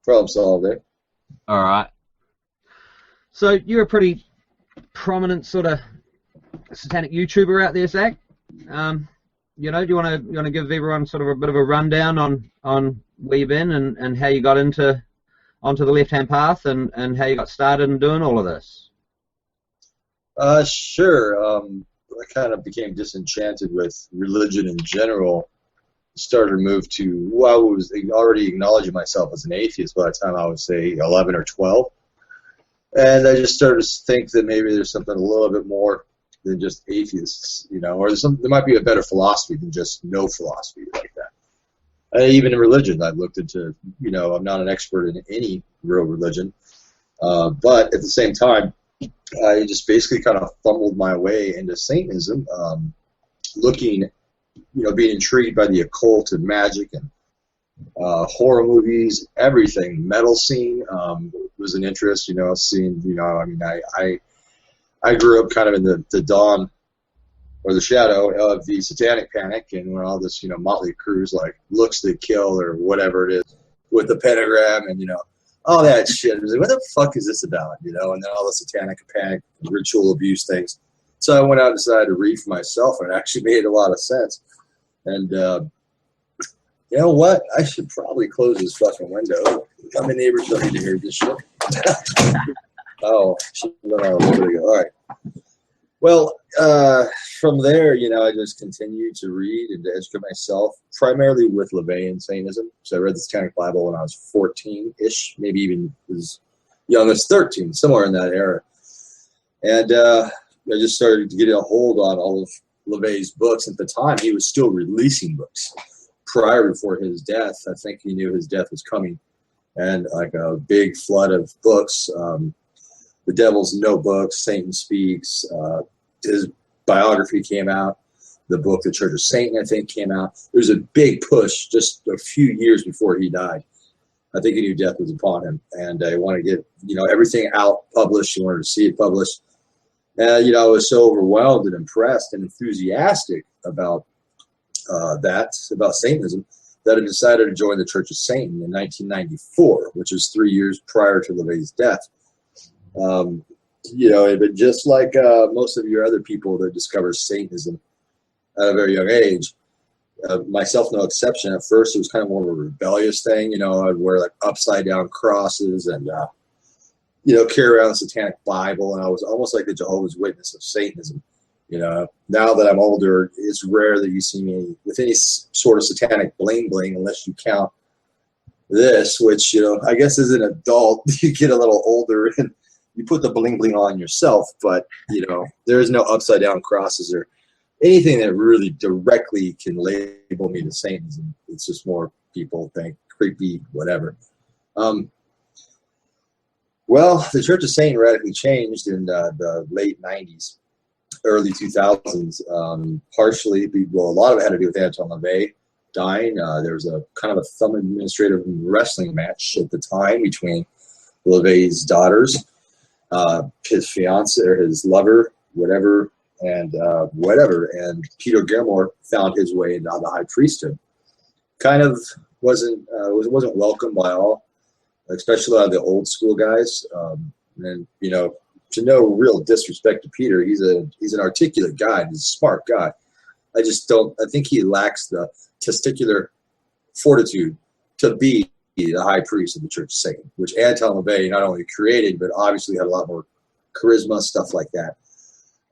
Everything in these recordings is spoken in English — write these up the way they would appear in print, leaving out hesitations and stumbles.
Problem solved there. All right. So you're a pretty prominent sort of satanic YouTuber out there, Zach. You know, do you want to give everyone sort of a bit of a rundown on where you've been and how you got onto the left-hand path and how you got started in doing all of this? Sure. I kind of became disenchanted with religion in general. Started to move to, well, I was already acknowledging myself as an atheist by the time I was, say, 11 or 12. And I just started to think that maybe there's something a little bit more than just atheists, you know, or there might be a better philosophy than just no philosophy like that. Even in religion, I've looked into, you know, I'm not an expert in any real religion, but at the same time, I just basically kind of fumbled my way into Satanism, looking, you know, being intrigued by the occult and magic and horror movies, everything. Metal scene was an interest, you know, seeing, you know, I mean, I grew up kind of in the dawn or the shadow of the Satanic Panic, and when all this, you know, motley crews like Looks to Kill or whatever it is with the pentagram and, you know, all that shit. I was like, what the fuck is this about, you know? And then all the Satanic Panic, ritual abuse things. So I went out and decided to read for myself, and it actually made a lot of sense. And you know what? I should probably close this fucking window. My neighbors don't need to hear this shit. Oh, shit, there we go. All right. Well, from there, you know, I just continued to read and to educate myself, primarily with LaVeyan Satanism. So I read the Satanic Bible when I was 14-ish, maybe even as young as 13, somewhere in that era. And I just started to get a hold on all of LaVeyan's books. At the time, he was still releasing books. Prior before his death, I think he knew his death was coming. And like a big flood of books, The Devil's Notebooks, Satan Speaks, his biography came out. The book, The Church of Satan, I think, came out. There was a big push just a few years before he died. I think he knew death was upon him, and I wanted to get, you know, everything out, published. He wanted to see it published. And, you know, I was so overwhelmed and impressed and enthusiastic about about Satanism, that I decided to join the Church of Satan in 1994, which was 3 years prior to LaVeyan's death. You know, but just like most of your other people that discover Satanism at a very young age, myself no exception. At first, it was kind of more of a rebellious thing. You know, I'd wear like upside down crosses and you know, carry around the Satanic Bible, and I was almost like the Jehovah's Witness of Satanism. You know, now that I'm older, it's rare that you see me with any sort of satanic bling bling, unless you count this, which, you know, I guess as an adult, you get a little older and you put the bling bling on yourself. But, you know, there is no upside down crosses or anything that really directly can label me to Satanism. It's just more people think creepy, whatever. Well, the Church of Satan radically changed in the late 90s. Early 2000s, partially, well, a lot of it had to do with Anton LaVey dying. There was a kind of a thumb administrative wrestling match at the time between LaVey's daughters, his fiance or his lover, whatever, and Peter Gilmore found his way into the high priesthood. Kind of wasn't welcomed by all, especially a lot of the old school guys, and you know. To no real disrespect to Peter, he's an articulate guy, he's a smart guy. I think he lacks the testicular fortitude to be the high priest of the Church of Satan, which Anton LaVey not only created, but obviously had a lot more charisma, stuff like that.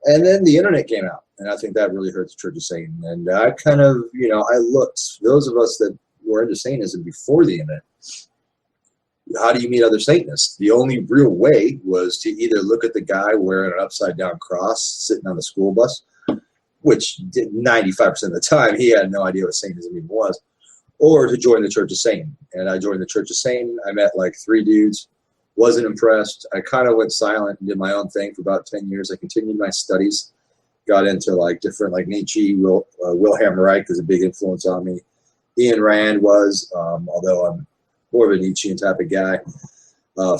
And then the internet came out, and I think that really hurt the Church of Satan. And I kind of, you know, I looked, those of us that were into Satanism before the internet, how do you meet other Satanists? The only real way was to either look at the guy wearing an upside-down cross sitting on the school bus, which 95% of the time he had no idea what Satanism even was, or to join the Church of Satan. And I joined the Church of Satan. I met like 3 dudes, wasn't impressed. I kind of went silent and did my own thing for about 10 years. I continued my studies, got into like different, like Nietzsche, Wilhelm Reich is a big influence on me. Ayn Rand was, although I'm more of a Nietzschean type of guy.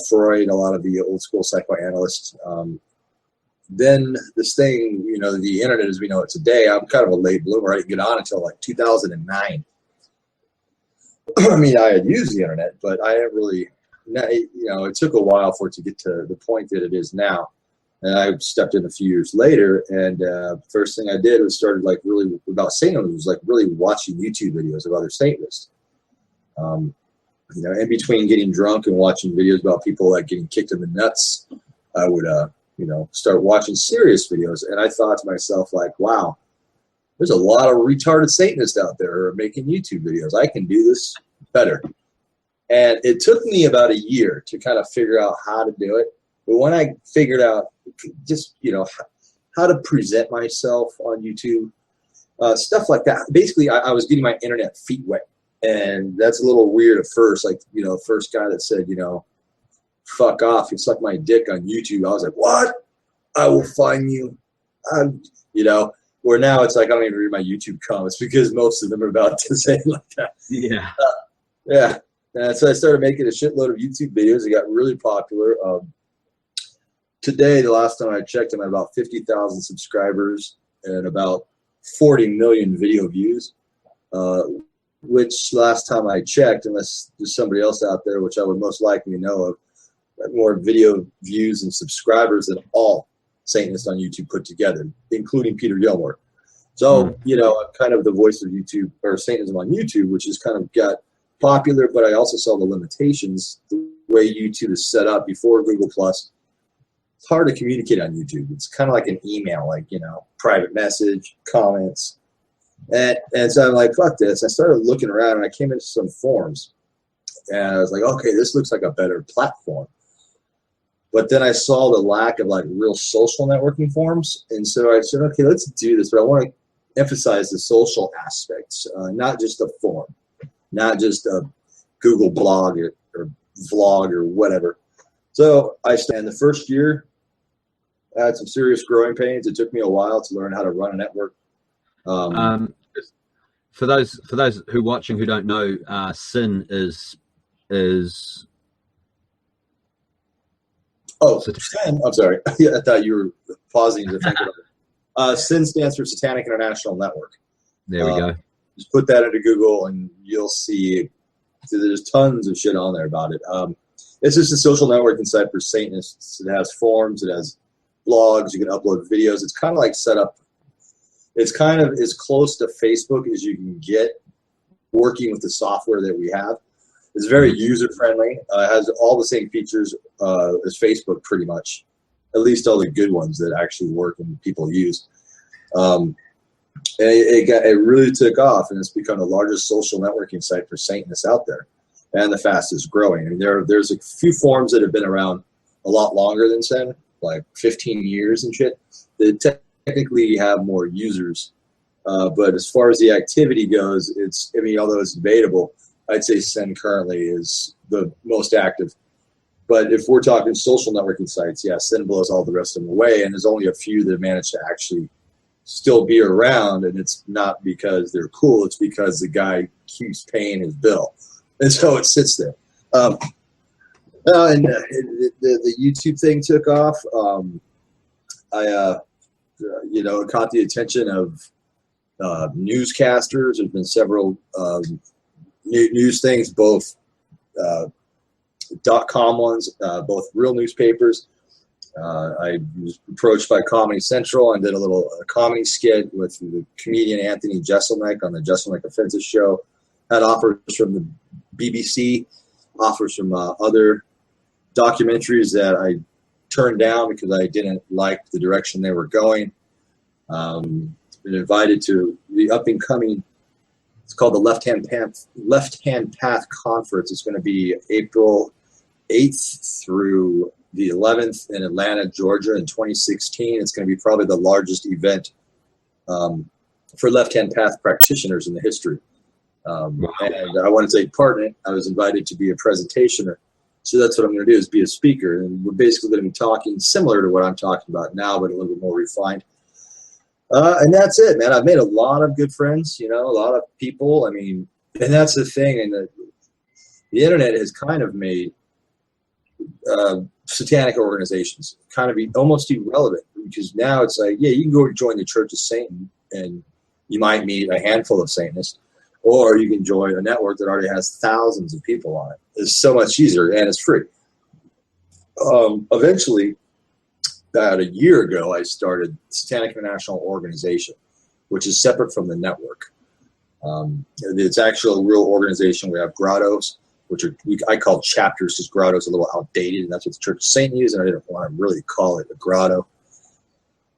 Freud, a lot of the old school psychoanalysts. Then this thing, you know, the internet as we know it today, I'm kind of a late bloomer. I didn't get on until like 2009. I mean, I had used the internet, but I didn't really it took a while for it to get to the point that it is now. And I stepped in a few years later, and first thing I did was started like really about Satanism, was like really watching YouTube videos of other Satanists. In between getting drunk and watching videos about people like getting kicked in the nuts, I would start watching serious videos. And I thought to myself, like, wow, there's a lot of retarded Satanists out there who are making YouTube videos. I can do this better. And it took me about a year to kind of figure out how to do it. But when I figured out just, how to present myself on YouTube, stuff like that, basically I was getting my internet feet wet. And that's a little weird at first. Like, the first guy that said, fuck off, you suck my dick on YouTube. I was like, what? I will find you. Where now it's like I don't even read my YouTube comments because most of them are about to say like that. Yeah. Yeah. And so I started making a shitload of YouTube videos. It got really popular. Today, the last time I checked, I'm at about 50,000 subscribers and about 40 million video views, which last time I checked, unless there's somebody else out there, which I would most likely know of, more video views and subscribers than all Satanists on YouTube put together, including Peter Gilmore. So, I'm kind of the voice of YouTube, or Satanism on YouTube, which has kind of got popular, but I also saw the limitations, the way YouTube is set up before Google+. It's hard to communicate on YouTube. It's kind of like an email, like, private message, comments. And so I'm like, fuck this. I started looking around, and I came into some forums. And I was like, okay, this looks like a better platform. But then I saw the lack of, like, real social networking forums. And so I said, okay, let's do this. But I want to emphasize the social aspects, not just a forum, not just a Google blog or vlog or whatever. So I spent the first year, I had some serious growing pains. It took me a while to learn how to run a network. For those who watching who don't know, sin is sin. I'm sorry. Yeah, I thought you were pausing to think about it. SIN stands for Satanic International Network. There we go. Just put that into Google and you'll see there's tons of shit on there about it. It's just a social networking site for Satanists. It has forums. It has blogs. You can upload videos. It's kind of like set up. It's kind of as close to Facebook as you can get working with the software that we have. It's very user-friendly. It has all the same features as Facebook pretty much, at least all the good ones that actually work and people use. And it really took off, and it's become the largest social networking site for Satanists out there and the fastest growing. I mean, there's a few forums that have been around a lot longer than SIN, like 15 years and shit. They technically have more users. But as far as the activity goes, although it's debatable, I'd say SIN currently is the most active. But if we're talking social networking sites, yeah, SIN blows all the rest of them away, and there's only a few that manage to actually still be around, and it's not because they're cool, it's because the guy keeps paying his bill. And so it sits there. The YouTube thing took off. It caught the attention of newscasters. There's been several news things, both .com ones, both real newspapers. I was approached by Comedy Central and did a little comedy skit with the comedian Anthony Jeselnik on the Jeselnik Offensive show. Had offers from the BBC, offers from other documentaries that I turned down because I didn't like the direction they were going. Been invited to the up-and-coming, it's called the Left Hand Path Conference. It's going to be April 8th through the 11th in Atlanta, Georgia in 2016. It's going to be probably the largest event for Left Hand Path practitioners in the history. Wow. And I want to take part in it. I was invited to be a presentationer. So that's what I'm going to do, is be a speaker. And we're basically going to be talking similar to what I'm talking about now, but a little bit more refined. And that's it, man. I've made a lot of good friends, a lot of people. I mean, and that's the thing. And the internet has kind of made satanic organizations kind of be almost irrelevant, because now it's like, yeah, you can go join the Church of Satan and you might meet a handful of Satanists, Or you can join a network that already has thousands of people on it. It's so much easier, and it's free. Eventually, about a year ago, I started Satanic International Organization, which is separate from the network. It's actually a real organization. We have grottos, which are I call chapters because grotto's a little outdated, and that's what the Church of Satan used, and I didn't want to really call it a grotto.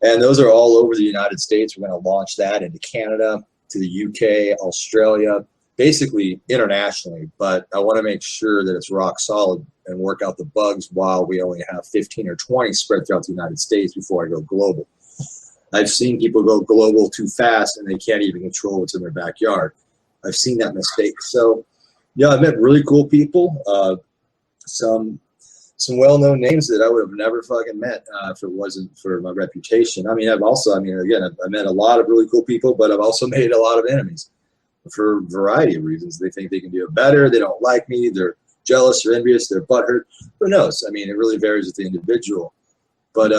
And those are all over the United States. We're going to launch that into Canada, to the UK, Australia, basically internationally. But I want to make sure that it's rock solid and work out the bugs while we only have 15 or 20 spread throughout the United States before I go global. I've seen people go global too fast and they can't even control what's in their backyard. I've seen that mistake. So, yeah, I've met really cool people. Some well-known names that I would have never fucking met if it wasn't for my reputation. I mean, I've met a lot of really cool people, but I've also made a lot of enemies for a variety of reasons. They think they can do it better. They don't like me. They're jealous or envious. They're butthurt. Who knows? I mean, it really varies with the individual. But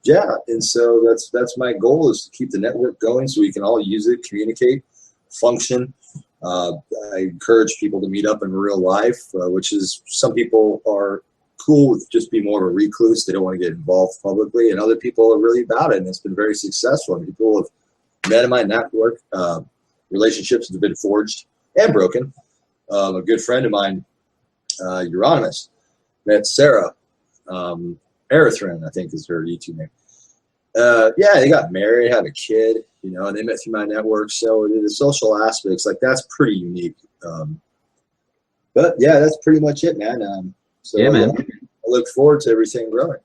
yeah, and so that's my goal, is to keep the network going so we can all use it, communicate, function. I encourage people to meet up in real life, which is, some people are cool with just being more of a recluse. They don't want to get involved publicly, and other people are really about it, and it's been very successful. I mean, people have met in my network. Relationships have been forged and broken. A good friend of mine, Euronymous, met Sarah Erythrin, I think is her YouTube name. Yeah, they got married, had a kid, and they met through my network. So the social aspects, like, that's pretty unique. But yeah, that's pretty much it, man. So yeah, man. I look forward to everything growing.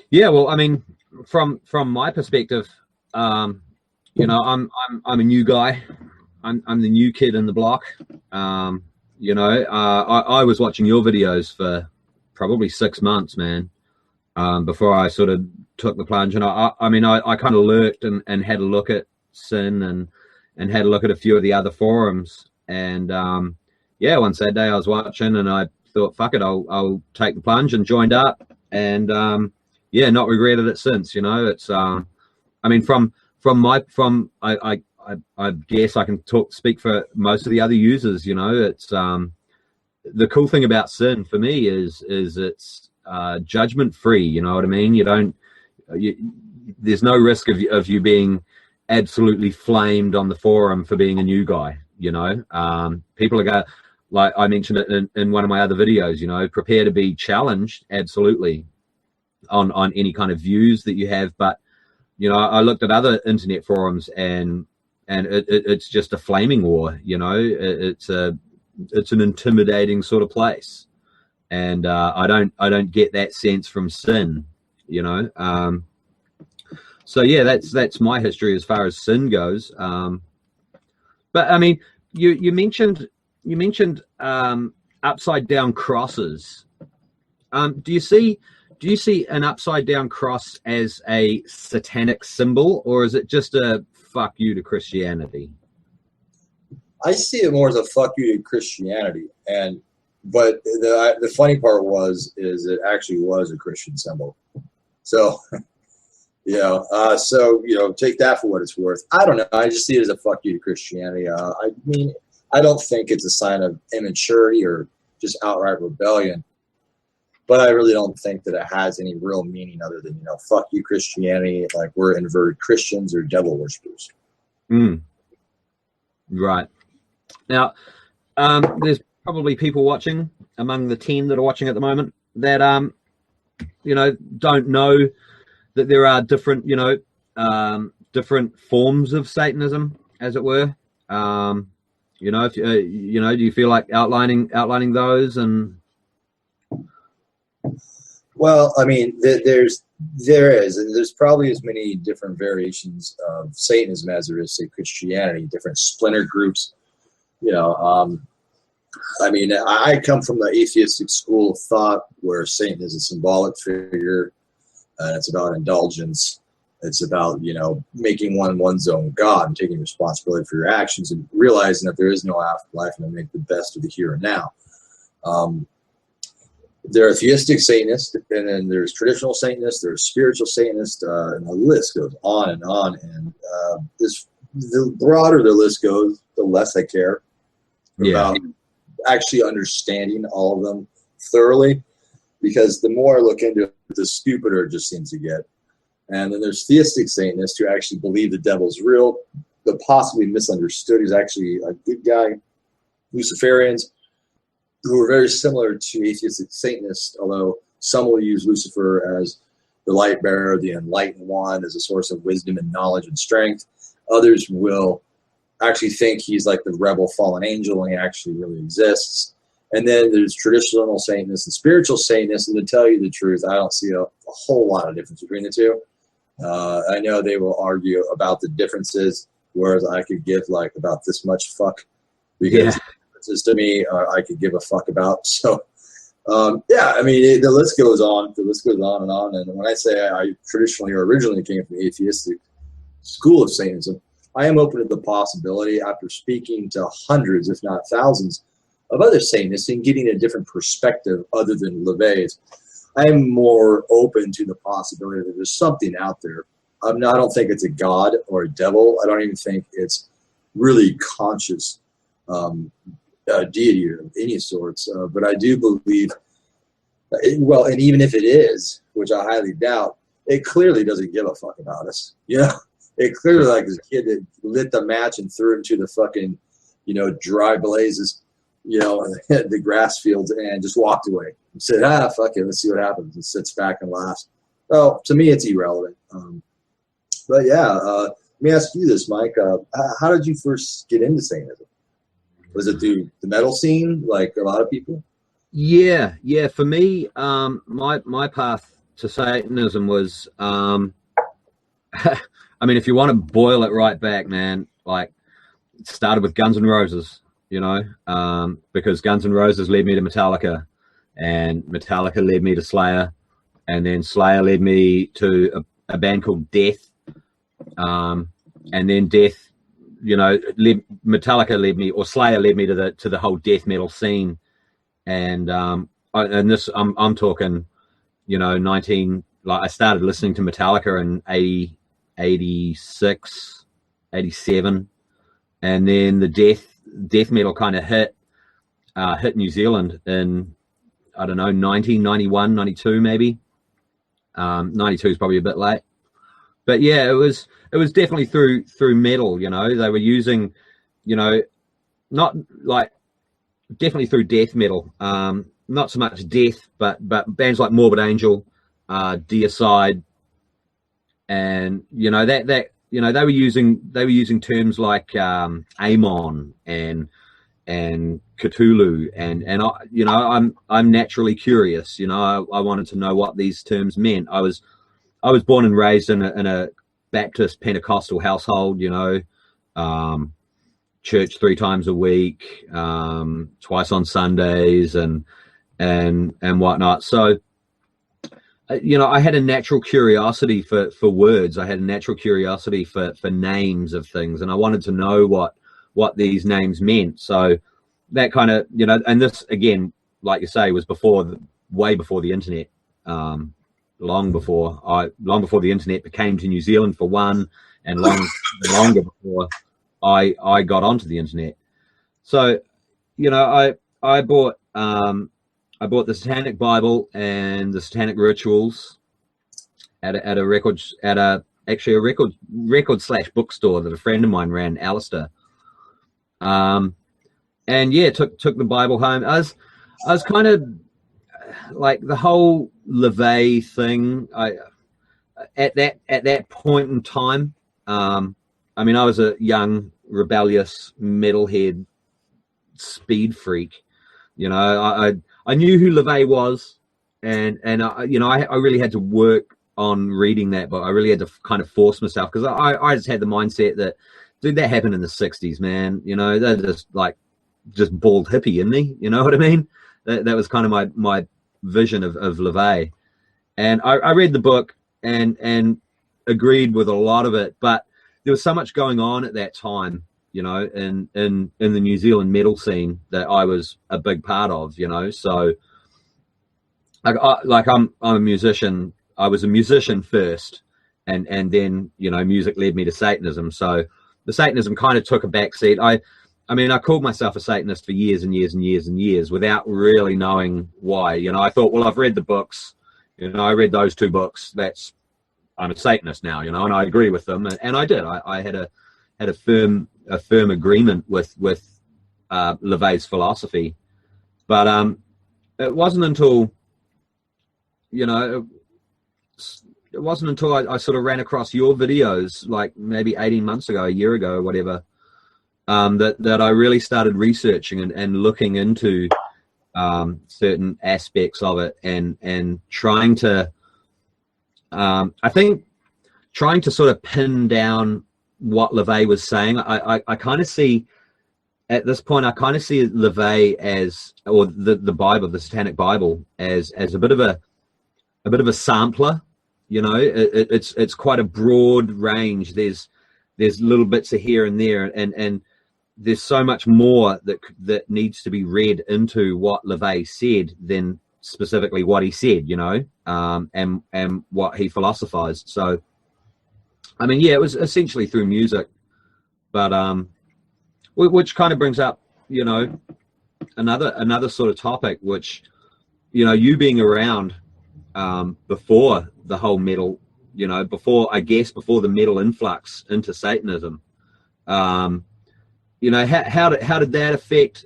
Yeah, well, I mean, from my perspective, I'm a new guy. I'm the new kid in the block. I was watching your videos for probably 6 months, man, before I sort of took the plunge. And I kind of lurked and had a look at Sin and had a look at a few of the other forums. And one Saturday I was watching and I thought, fuck it, I'll take the plunge, and joined up, and not regretted it since. It's I guess I can speak for most of the other users. It's the cool thing about Sin for me is it's judgment free. You know what I mean? There's no risk of you being absolutely flamed on the forum for being a new guy. People are going, like I mentioned it in one of my other videos, prepare to be challenged, absolutely, on any kind of views that you have. But, I looked at other internet forums and it's just a flaming war, it's an intimidating sort of place. And I don't get that sense from Sin, So yeah, that's my history as far as Sin goes. But I mean, you mentioned upside down crosses. Do you see an upside down cross as a satanic symbol, or is it just a fuck you to Christianity? I see it more as a fuck you to Christianity, but the funny part is it actually was a Christian symbol. So take that for what it's worth. I don't know. I just see it as a fuck you to Christianity. I mean, I don't think it's a sign of immaturity or just outright rebellion, but I really don't think that it has any real meaning other than, fuck you Christianity, like we're inverted Christians or devil worshippers. Right. Now, there's probably people watching among the 10 that are watching at the moment that, don't know that there are different, different forms of Satanism, as it were. If do you feel like outlining those? And well, I mean, there's probably as many different variations of Satanism as there is, say, Christianity, different splinter groups. I mean, I come from the atheistic school of thought where Satan is a symbolic figure, and it's about indulgence. It's about, making one's own God and taking responsibility for your actions and realizing that there is no afterlife and to make the best of the here and now. There are theistic Satanists, and then there's traditional Satanists, there's spiritual Satanists, and the list goes on and on. And the broader the list goes, the less I care about actually understanding all of them thoroughly, because the more I look into it, the stupider it just seems to get. And then there's theistic Satanists who actually believe the devil's real, but possibly misunderstood. He's actually a good guy. Luciferians, who are very similar to atheistic Satanists, although some will use Lucifer as the light bearer, the enlightened one, as a source of wisdom and knowledge and strength. Others will actually think he's like the rebel fallen angel and he actually really exists. And then there's traditional Satanists and spiritual Satanists, and to tell you the truth, I don't see a whole lot of difference between the two. I know they will argue about the differences, whereas I could give like about this much fuck, because the differences to me I could give a fuck about. So yeah, I mean, the list goes on. The list goes on and on. And when I say I traditionally or originally came from the atheistic school of Satanism, I am open to the possibility, after speaking to hundreds, if not thousands, of other Satanists and getting a different perspective other than LaVey's, I am more open to the possibility that there's something out there. I don't think it's a god or a devil. I don't even think it's really conscious deity of any sorts. But I do believe, well, and even if it is, which I highly doubt, it clearly doesn't give a fuck about us. You know, it clearly like this kid that lit the match and threw it into the fucking, dry blazes, the grass fields, and just walked away. And said, fuck it, let's see what happens, and sits back and laughs. Well, to me, it's irrelevant. But yeah, let me ask you this, Mike. How did you first get into Satanism? Was it through the metal scene, like a lot of people? Yeah. For me, my path to Satanism was, I mean, if you want to boil it right back, man, like it started with Guns N' Roses, because Guns N' Roses led me to Metallica, and Metallica led me to Slayer, and then Slayer led me to a band called Death, and then Death, Metallica led me, or Slayer led me to the whole death metal scene, and I'm talking, 19, like I started listening to Metallica in 86, 87, and then the death metal kind of hit New Zealand in, I don't know, 1991, 92 maybe. 92 is probably a bit late, but yeah, it was definitely through metal. They were using, not like, definitely through death metal. Not so much death, but bands like Morbid Angel, Deicide, and they were using terms like Amon and Cthulhu, and I'm naturally curious. I wanted to know what these terms meant. I was born and raised in a Baptist Pentecostal household, church 3 times a week, twice on Sundays, and whatnot. So, I had a natural curiosity for words. I had a natural curiosity for names of things, and I wanted to know what these names meant. So that kind of, and this again, like you say, was way before the internet. Long before the internet became to New Zealand, for one, and longer before I got onto the internet. So, I bought the Satanic Bible and the Satanic Rituals at a record / bookstore that a friend of mine ran, Alistair. And yeah, took the Bible home. I was kind of like the whole LaVey thing. At that point in time, I mean, I was a young, rebellious, metalhead, speed freak. I knew who LaVey was, and I really had to work on reading that book. I really had to kind of force myself, because I just had the mindset that, dude, that happened in the 60s, man. They're just bald hippie, isn't he? You know what I mean? That was kind of my vision of LaVey. And I read the book and agreed with a lot of it, but there was so much going on at that time, in the New Zealand metal scene that I was a big part of, so I'm a musician. I was a musician first, and then, music led me to Satanism. So the Satanism kind of took a backseat. I mean, I called myself a Satanist for years and years and years and years without really knowing why. You know, I thought, well, I've read the books. You know, I read those 2 books. I'm a Satanist now. You know, and I agree with them, and I did. I had a firm agreement with LaVey's philosophy, but it wasn't until, you know, it wasn't until I sort of ran across your videos, like maybe 18 months ago, a year ago, or whatever, that I really started researching and looking into certain aspects of it, and trying to, I think, trying to sort of pin down what LaVey was saying. I kind of see, at this point, I kind of see LaVey as, or the Bible, the Satanic Bible, as a bit of a sampler. You know, it's quite a broad range. There's little bits of here and there, and there's so much more that needs to be read into what LaVey said than specifically what he said. You know, and what he philosophized. So, I mean, yeah, it was essentially through music, but which kind of brings up, you know, another sort of topic, which, you know, you being around before the whole metal, you know, before the metal influx into Satanism, you know, how did that affect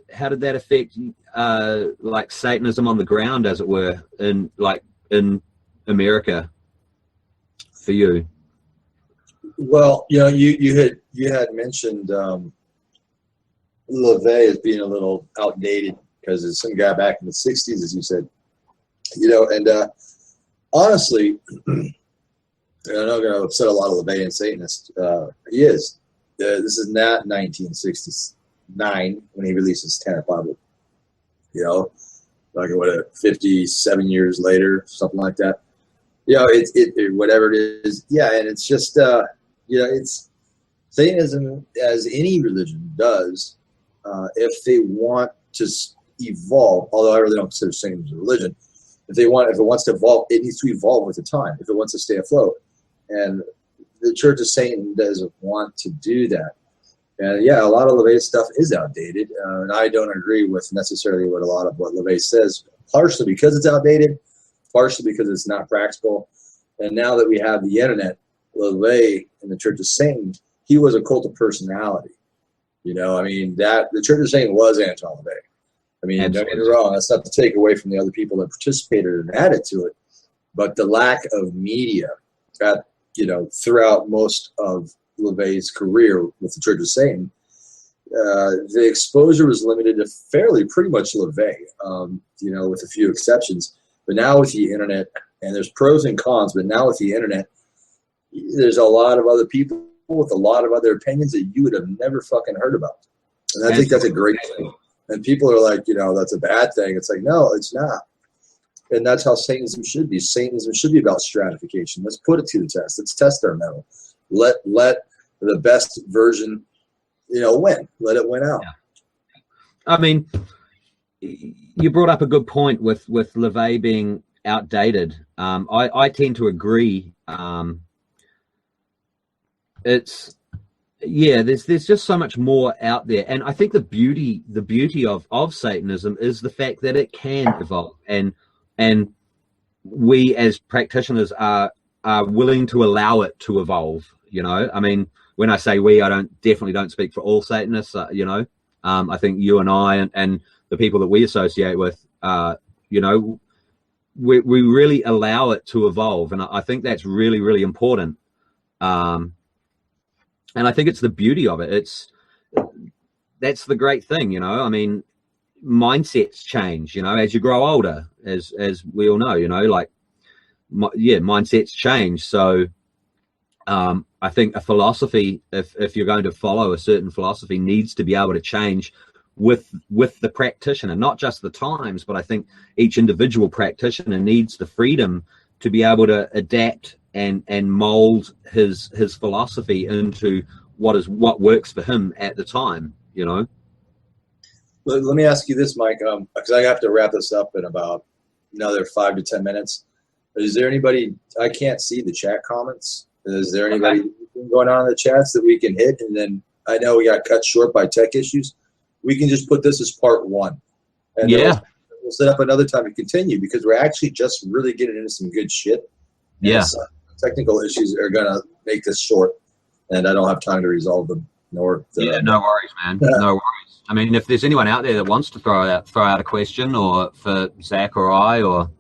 like Satanism on the ground, as it were, in America for you? Well, you know, you had mentioned LaVey as being a little outdated because it's some guy back in the 60s, as you said, you know, and honestly, and I'm not going to upset a lot of LaVey and Satanists. He is. This is not 1969 when he releases Satanic Bible. You know, like what, 57 years later, something like that. You know, it whatever it is. Yeah, and it's just you know, it's Satanism, as any religion does, if they want to evolve. Although I really don't consider Satanism a religion. If it wants to evolve, it needs to evolve with the time. If it wants to stay afloat, and the Church of Satan doesn't want to do that. And yeah, a lot of LaVey's stuff is outdated, and I don't agree with necessarily what a lot of what LaVey says. Partially because it's outdated, partially because it's not practical. And now that we have the internet, LaVey in the Church of Satan, he was a cult of personality. You know, I mean, that the Church of Satan was anti-LaVey. I mean, don't get me wrong, that's not to take away from the other people that participated and added to it, but the lack of media that, you know, throughout most of LaVey's career with the Church of Satan, the exposure was limited to pretty much LaVey, you know, with a few exceptions. But now with the internet, and there's pros and cons, but now with the internet, there's a lot of other people with a lot of other opinions that you would have never fucking heard about. And I think that's a great thing. And people are like, you know, that's a bad thing. It's like, no, it's not. And that's how Satanism should be. Satanism should be about stratification. Let's put it to the test. Let's test our metal. Let the best version, you know, win. Let it win out. Yeah. I mean, you brought up a good point with LaVey being outdated. I tend to agree. There's just so much more out there, and I think the beauty of Satanism is the fact that it can evolve, and we as practitioners are willing to allow it to evolve. You know, I mean, when I say we, I definitely don't speak for all Satanists. You know, I think you and I and the people that we associate with, you know, we really allow it to evolve, and I think that's really, really important. And I think it's the beauty of it. That's the great thing, you know. I mean, mindsets change, you know, as you grow older, as we all know, you know, like, mindsets change. So I think a philosophy, if you're going to follow a certain philosophy, needs to be able to change with the practitioner, not just the times, but I think each individual practitioner needs the freedom to be able to adapt and mold his philosophy into what works for him at the time, you know. Let me ask you this, Mike, because I have to wrap this up in about another 5 to 10 minutes. Is there anybody? I can't see the chat comments. Is there anybody going on in the chats that we can hit? And then I know we got cut short by tech issues. we can just put this as part 1. And Yeah. we'll set up another time to continue, because we're actually just really getting into some good shit. Yeah. Some technical issues are going to make this short, and I don't have time to resolve them. Yeah, no worries, man. No worries. I mean, if there's anyone out there that wants to throw out a question, or for Zach or I, or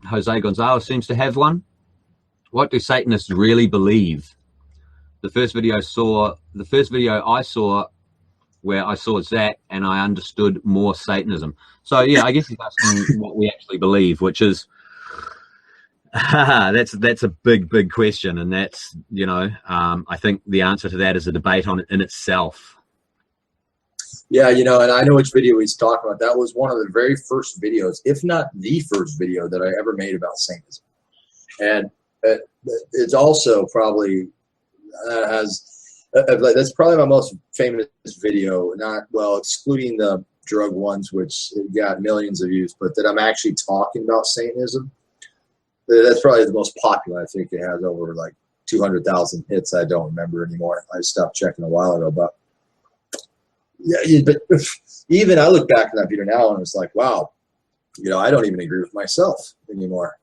Jose Gonzalez seems to have one. What do Satanists really believe? The first video I saw where I saw Zach and I understood more Satanism. So yeah, I guess he's asking what we actually believe, which is that's a big question, and that's, you know, I think the answer to that is a debate in itself. Yeah, you know, and I know which video he's talking about. That was one of the very first videos, if not the first video that I ever made about Satanism. And it's also probably that's probably my most famous video, excluding the drug ones, which got millions of views, but that I'm actually talking about Satanism. That's probably the most popular. I think it has over like 200,000 hits. I don't remember anymore. I stopped checking a while ago, but yeah, but even I look back at that video now and it's like, wow, you know, I don't even agree with myself anymore.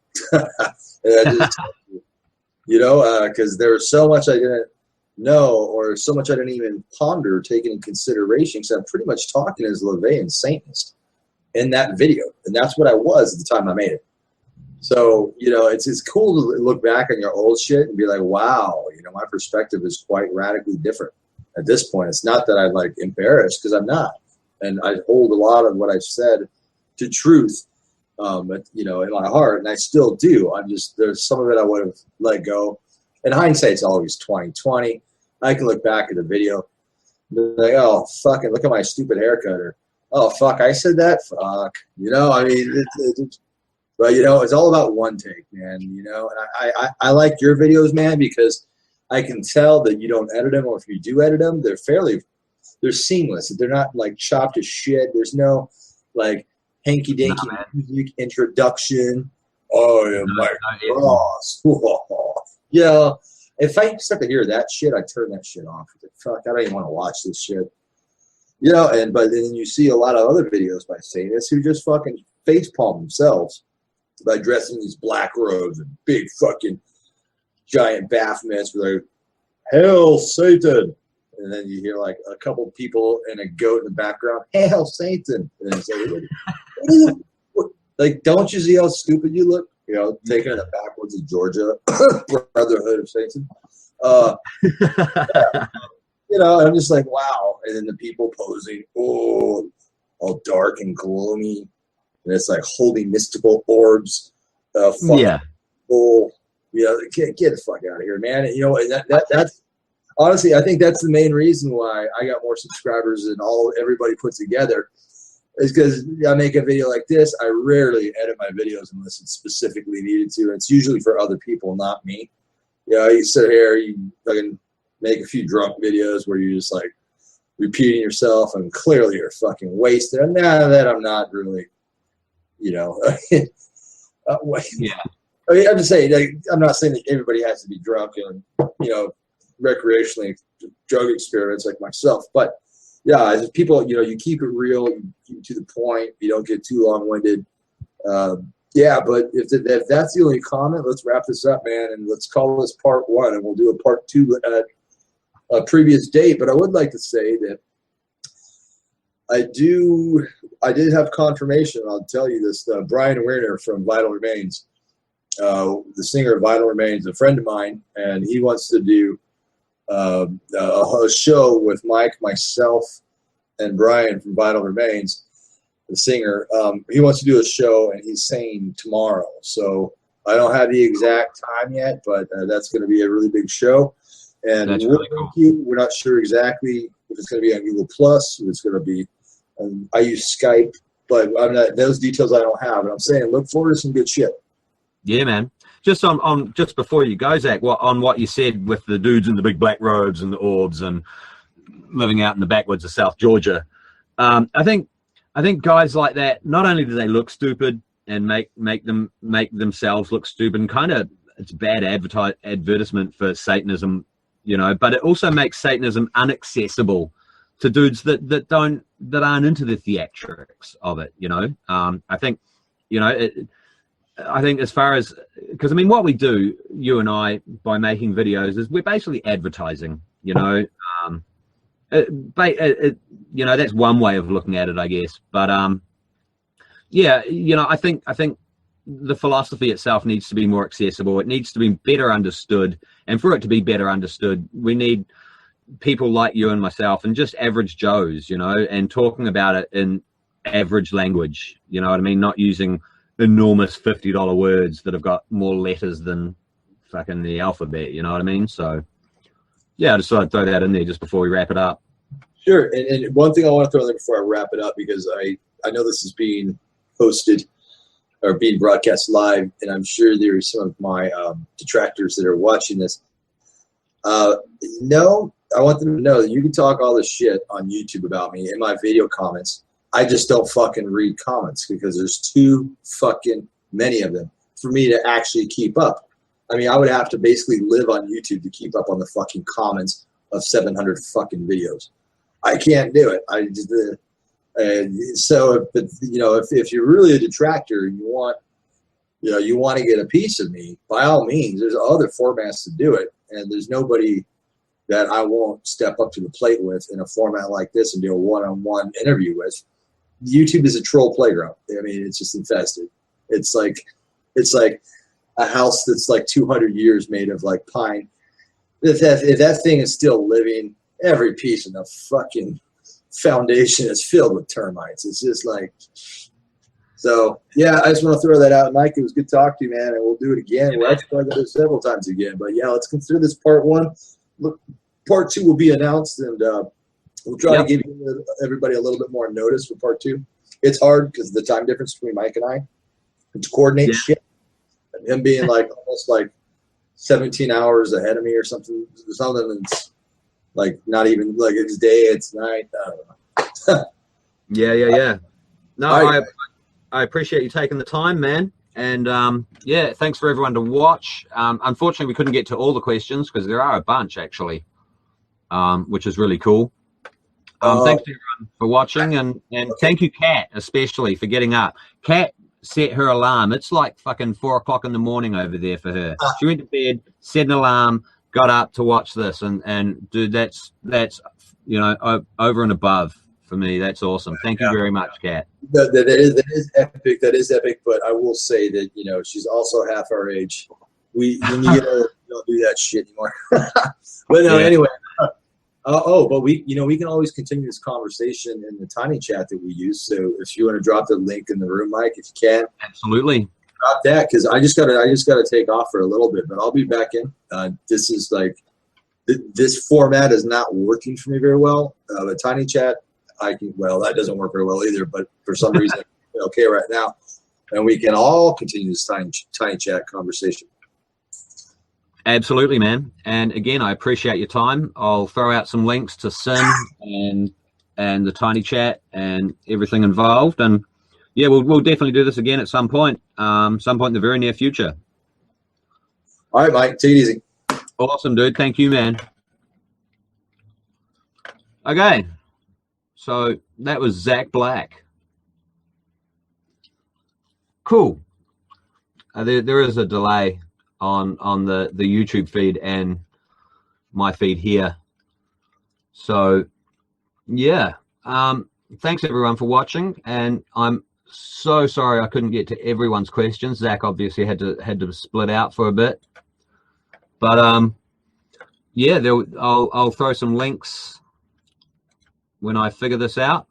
You know, because there was so much I didn't know, or so much I didn't even ponder, taking in consideration, because I'm pretty much talking as LaVeyan Satanist in that video, and that's what I was at the time I made it. So, you know, it's cool to look back on your old shit and be like, wow, you know, my perspective is quite radically different at this point. It's not that I'm like embarrassed, because I'm not, and I hold a lot of what I've said to truth, you know, in my heart, and I still do. I'm just, there's some of it I would have let go. In hindsight, it's always 20/20. I can look back at the video and be like, oh, fucking look at my stupid haircut, or oh, fuck, I said that? Fuck. You know, I mean, but, you know, it's all about one take, man, you know. And I like your videos, man, because I can tell that you don't edit them, or if you do edit them, they're seamless. They're not, like, chopped to shit. There's no, like, hanky-dinky music introduction. Oh, yeah, my boss. Yeah. If I start to hear that shit, I turn that shit off. Like, fuck, I don't even want to watch this shit. You know, but then you see a lot of other videos by Satanists who just fucking facepalm themselves by dressing these black robes and big fucking giant Baphomets with like, "Hail Satan!" And then you hear like a couple people and a goat in the background, "Hail Satan!" And it's like, like, don't you see how stupid you look? You know, taking it backwards of Georgia, Brotherhood of Satan. You know, I'm just like, wow. And then the people posing, oh, all dark and gloomy. And it's like holding mystical orbs. Yeah. Oh, yeah, get the fuck out of here, man. And, you know, that's honestly, I think that's the main reason why I got more subscribers than everybody put together. Is because I make a video like this. I rarely edit my videos unless it's specifically needed to. It's usually for other people, not me. You know, you sit here, you fucking make a few drunk videos where you're just like repeating yourself, and clearly you're fucking wasted. And now that I'm not really, you know. Yeah. I mean, I'm just saying, like, I'm not saying that everybody has to be drunk and, you know, recreationally drug experiments like myself, but yeah, as people, you know, you keep it real, you keep it to the point, you don't get too long-winded. Yeah, but if that's the only comment, let's wrap this up, man, and let's call this part 1, and we'll do a part 2 at a previous date. But I would like to say that I did have confirmation. I'll tell you this. Brian Werner from Vital Remains, the singer of Vital Remains, a friend of mine, and he wants to do a show with Mike, myself, and Brian from Vital Remains, the singer. He wants to do a show, and he's saying tomorrow. So I don't have the exact time yet, but that's going to be a really big show. And that's really cool. We're not sure exactly if it's going to be on Google Plus, if it's going to be. I use Skype, but I'm not. Those details I don't have. And I'm saying, look forward to some good shit. Yeah, man. Just on just before you go, Zach, on what you said with the dudes in the big black robes and the orbs and living out in the backwoods of South Georgia, I think guys like that, not only do they look stupid and make themselves look stupid, and kind of it's bad advertisement for Satanism, you know, but it also makes Satanism inaccessible to dudes that aren't into the theatrics of it, you know. I think, you know, I think as far as, because I mean, what we do, you and I, by making videos, is we're basically advertising, you know. You know, that's one way of looking at it, I guess. But yeah, you know, I think the philosophy itself needs to be more accessible. It needs to be better understood, and for it to be better understood, we need people like you and myself, and just average Joes, you know, and talking about it in average language. You know what I mean? Not using enormous $50 words that have got more letters than fucking the alphabet. You know what I mean? So yeah, I just thought I'd throw that in there just before we wrap it up. Sure. And one thing I want to throw in there before I wrap it up, because I know this is being posted or being broadcast live, and I'm sure there are some of my detractors that are watching this. No, I want them to know that you can talk all this shit on YouTube about me in my video comments. I just don't fucking read comments because there's too fucking many of them for me to actually keep up. I mean, I would have to basically live on YouTube to keep up on the fucking comments of 700 fucking videos. I can't do it. I just, so, but you know, if you're really a detractor and you want to get a piece of me, by all means, there's other formats to do it, and there's nobody that I won't step up to the plate with in a format like this and do a one-on-one interview with. YouTube is a troll playground. I mean, it's just infested. It's like a house that's like 200 years made of like pine. If that thing is still living, every piece of the fucking foundation is filled with termites. It's just like, so yeah, I just want to throw that out. Mike, it was good to talk to you, man, and we'll do it again. We'll actually probably do it several times again, but yeah, let's consider this part one. Look, part two will be announced, and we'll try to give everybody a little bit more notice for part two. It's hard because of the time difference between Mike and I, and to coordinate shit, and him being like almost like 17 hours ahead of me or something that's like not even like it's day, it's night. I don't know. Yeah. No, I appreciate you taking the time, man. And yeah, thanks for everyone to watch. Unfortunately, we couldn't get to all the questions because there are a bunch actually, which is really cool. Thanks everyone for watching, and thank you, Kat, especially for getting up. Kat set her alarm. It's like fucking 4 o'clock in the morning over there for her. She went to bed, set an alarm, got up to watch this, and dude, that's you know, over and above for me. That's awesome. Thank you very much, Kat. That is epic. That is epic. But I will say that, you know, she's also half our age. When you get older, you don't do that shit anymore. But no, anyway. But we can always continue this conversation in the tiny chat that we use. So if you want to drop the link in the room, Mike, if you can, absolutely drop that, because I just gotta take off for a little bit, but I'll be back in. This is like this format is not working for me very well. The tiny chat, that doesn't work very well either. But for some reason, it's okay right now, and we can all continue this tiny chat conversation. Absolutely, man. And again, I appreciate your time. I'll throw out some links to Sin and the tiny chat and everything involved. And yeah, we'll definitely do this again at some point in the very near future. All right, Mike, take it easy. Awesome, dude. Thank you, man. Okay, so that was Zach Black. Cool. There is a delay on the YouTube feed and my feed here. So yeah, thanks everyone for watching, and I'm so sorry I couldn't get to everyone's questions. Zach obviously had to split out for a bit, but yeah, I'll throw some links when I figure this out.